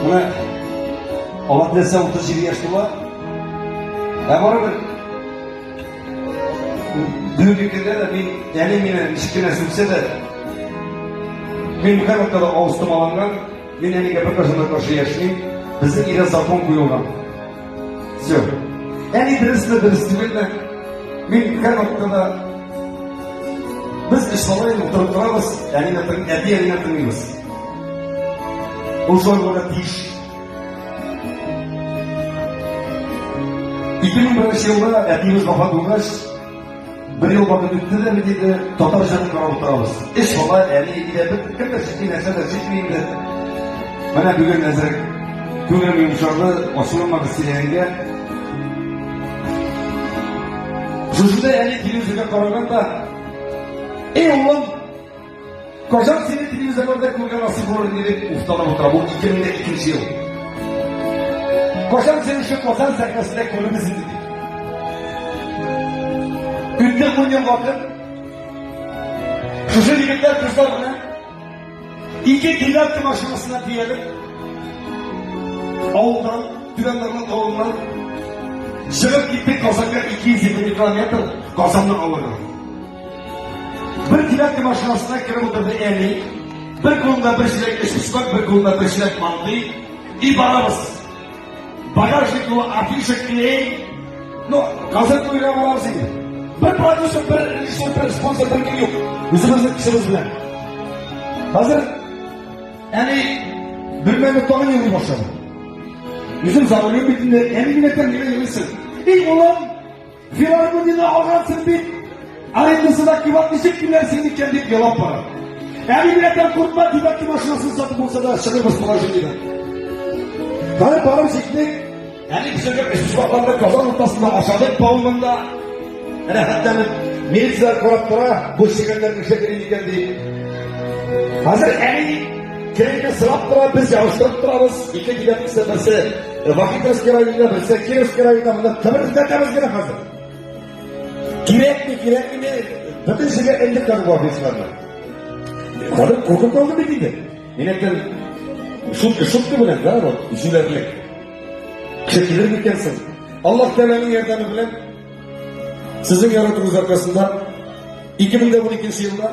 Buna Allah dese 37 yaşlılar. Var bir düğünlüklerinde de ben elimine işkine sürse de ben her noktada ağustum alangan ben eniga bir karşımda karşı yaşayayım. Bizim ile zakon koyulgan. Все. Yani birisi bilme. Ben her noktada biz işvalayla oturup durarız. Yani eline tınıyız. O zorluğa değiş. 2001 yılda etimiz vefat olmuş. Bir yıl vakit öttü de bir de Tatarcan'ın karanlık durarız. İşvalayla yani bir kırmızı nesede çıkmayayım da. Bana bugün nezir köylüm yumuşardı. Osmanlı silerinde. Sözünde yani televizyona karaganda ey oğlum kocam seni televizyonda koygan nasip olur diye ustalım oturam. Bu 2002 yıl. Kocam seni şu kozan sahnasında koygamızın dedi. Ünde 10 yıl vakit şu yigitler kızlar bana İlke dilertim aşamasına diyelim. Ağıldan, düvenlerden ağıldan çıkıp gittik Kazaklar 220 kilometre Kazan'dan ağırdan. Bir dilertim aşamasına kere oturdu eli. Bir kolunda bir şilek eşmişmek, bir kolunda bir şilek mantı. İbarabız. Bagajlık yolu afiş şekli. No, Kazak koyuna vararız idi. Bir prodüser, bir sponsor, bir kim yok. Yüzümüzün kişimiz bilen. Hazır yani bilmem tutamın yolu başladı. Yüzüm zararlıyor bittiğinde emin biletten yine yemişsin. İlk olan filarmoniyle algansın bir ayrıntısında kivatlaşıp gülersin diken deyip yalan para. Emin biletten kurtma divatli maşinasını satıp olsa da şakırmaz parajın gibi. Tanrı param şekli yani bir sözü eşmiş baklarında kazan ortasında aşağıdık bağımında yani hatta militler koraplara bu şekerlerin şekeri diken deyip hazır emin Kerem'e sırap biz yavuşturup durarız. İki gidelim istemesi vakit rızkırayında bilse ki rızkırayında bunda temiz gerek hazır. Gerek mi? Bütün şeyler 50 kadar var bizlerle. Kadın korkup kaldı mı dedi? Yinekten şut gibi ne var o işilerlik. Çekilir mi kensin? Allah Teala'nın yardımı bilen sizin yaratımınız arkasında 2012 yılda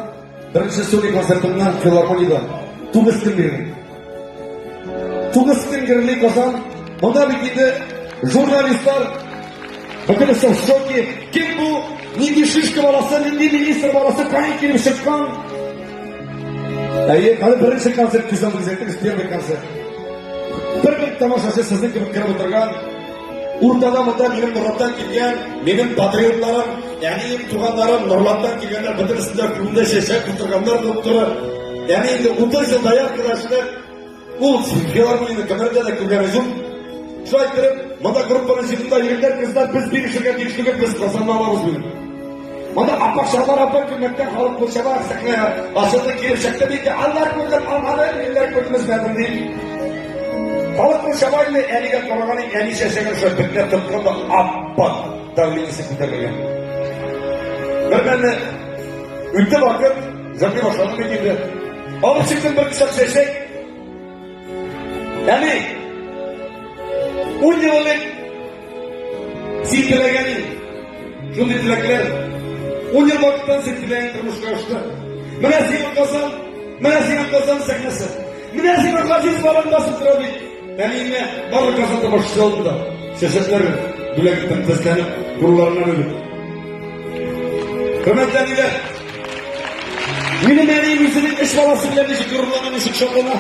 birinci stüdyo konsertimden Filarmoni'da Tuğus'un birini. Tuğus'un birini kazan. Onda bir gidi jurnalistler bakın şoki kim bu? Nindi şişki balası, nindi minister balası kayık gibi çıkan. Hani birinci konser kızamızacaktır, isteyen bir konser. Bir tamaşaşı sizin gibi kırıp oturgan. Urtada mıda benim Nurlat'tan gelgen, benim patriotlarım, yani tuğanlarım Nurlat'tan gelgenler bütün üstünde kulunda şeşek oturganlar doktoru. Yani 30 yılda arkadaşlar bu Filarmoni'nin kamerada da kullanıcım. Şu ayıttırıp mada grupların içinde yürürler kızlar biz bir işe biz kazanmalarız bunu. Mada apakşalar apar gülmekten kalıp kurşava aksakla aşağıda girip şakta değil ki Allah koydan almalı eller koydumuz verdim değil. Kalıp kurşava ile eliyle koramanın en iyi şeşeğini şöyle bitler tıpkında appak davliyesi kutarılıyor. Ben ülke bakıp Zaki başladım bir gibi. Alıp çıktım bir kısa şeşek. Yani 10 yıllık siltilegeni, şunu dilekler, 10 yıl vakitten siltileyen kırmış karşıda. Münasibet kazan sahnesi. Münasibet kaziz balındasın trabi. Yani yine barı kazanda başlığı oldu da. Şeşeklerin bilekten tezlenip kurularından ölüp. Hürmetleriyle benim en iyi yüzünün iş balası bile düşük yorumlanan ışık şoklana.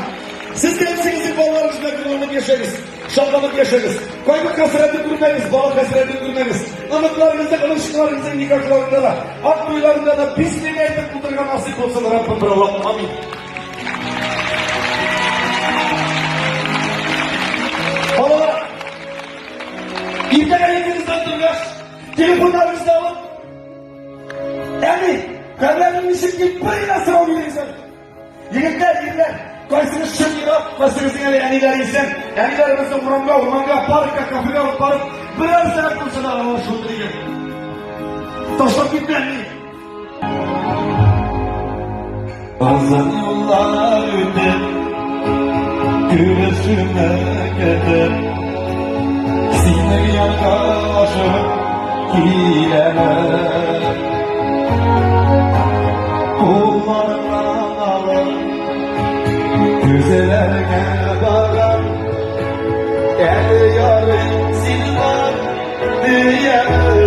Siz de hepsinizin ballarınızla kırılınıp yaşarız. Şallanıp yaşarız. Koymak kasıreti gülmeniz, balık kasıreti gülmeniz. Anıtlarınızda, alışıklarınızda, nikahlarında da, ak duyularında da pisliğine edip kudurgan nasip olsun Rabbim bir Allah'ım. Amin. Balalar, internetinizden durgaş, telefonlarınızda alın. Yani, karlarının işin gibi bir nasıl oluyor insan? Yigitler. Kaysınız şıkkırıp, kaysınız yeniler insan. Yenilerimizde ormanga, parka, kafeye alıp barıp, birer sene kurşuna arama şulduruyum. Taşlak gitmeyen mi? Bazen yollar öte, Güneşime gelir Sine yaklaşıp gilemem Kullarından alır Güzellerine bakar El yarın silvar diyemem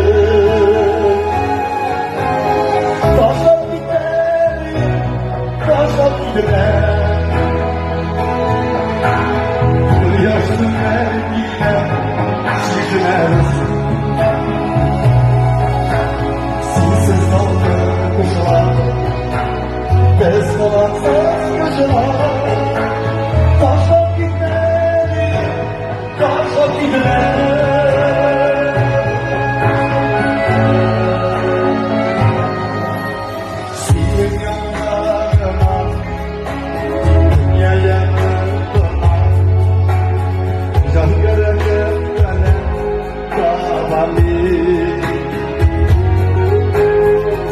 Taşlar giderim, taşlar giderim Yaşlı vergiyle şişmez Sinsiz dalga kuşlar Bez falan saçmışlar Taşlar giderim, taşlar giderim Silin yanlarına Dünyaya Can görelim kavali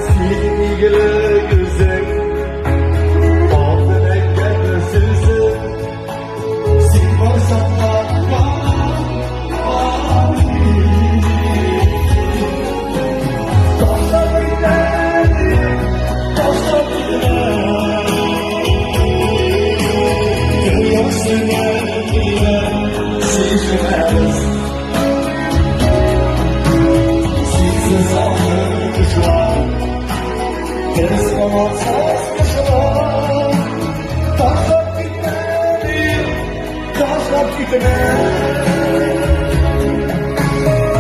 Silin ilgili güzel Aldın ekler sözü Sil varsan kavali Taşlar gidelim, taşlar gidelim Görüyorsun elbire Şişmez Sinsiz alır kuşlar Kes kanatsız kuşlar Taşlar gitmeli Taşlar gitmeli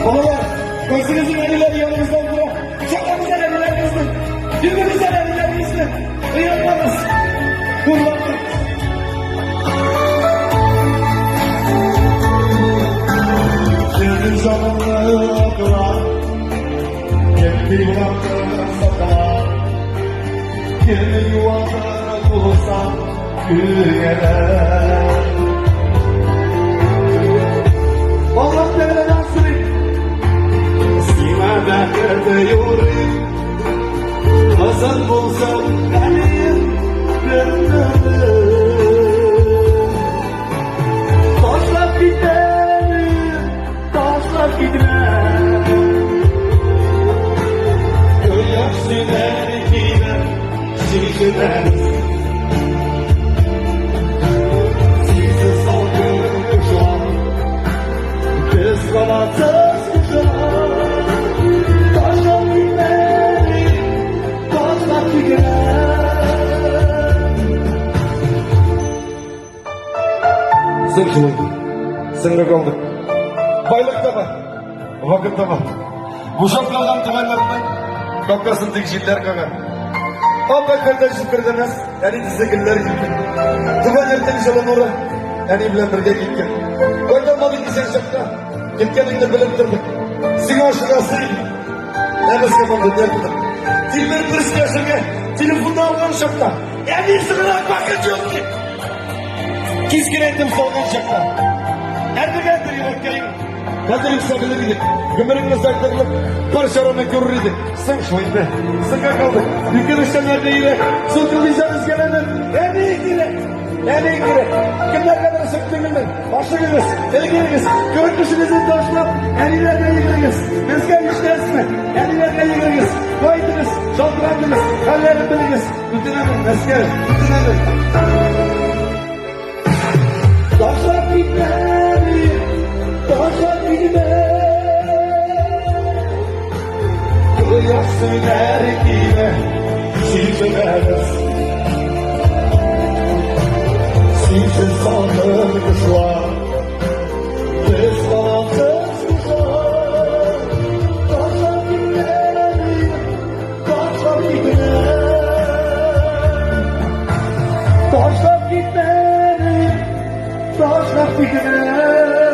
Babalar gözünüzün elileri yanınızda durun Şakamızdan ellerinizle Birbirinizden ellerinizle Uyanmanız Kurbanlık Senin canını kırar Kendi yuvamda saklar Kendi yuvamda bulursan Güyeler Allah nereden süreyim Sime bekerde yorayım Kazan bulsam benim Gönlümü Taşlar giderim Taşlar giderim Göğüsün erkeğine Şişmez Sizi salgın kuşlar Kız kanatsız kuşlar Taşlar giderim Taşlar giderim Sen şunu Sınırı kaldık Baylık da var Vakit da var Boşap kalgan tıvanlarından Kapkasın dikşiller kagar Altta kardeşim kırdınız Yani dizegiller gittin Tıvan yerden işalan oraya Yani bilen birge gitken Koydamadık ki sen şapta Gitkenini bilip durduk Sine aşırasıyım Nefes kapandı derdim Dilber kırısk yaşırge Telefonda algan şapta Yani sınırak vakit yok ki Kiskin ettim salgan şapta Nerede geldir yavakkayım Kadir yükselilir idi Gömerimle saklanıp Parşarana görür idi Sen şoyun be Sıka kaldık Yükürüşten nerede yine Sılkılayacağınız gelenler En iyi gire En iyi gire Kimler kadar söktüğününden Başlayınız Elginiz Görüntüşünüzün taşla En ilerine yıkırınız Rızgar işlersine En ilerine yıkırınız Koydunuz Şaltıradınız Hallerini biliniz Bütün emin Rızgar Bütün emin Taşlar gitmeli Taşlar gitmeli Kıyarsın erkeğine Şişmez Sinsiz sandığın kuşlar Kız kanatsız kuşlar Taşlar gitmeli Taşlar gitmeli Taşlar gitmeli Taşlar gitmeli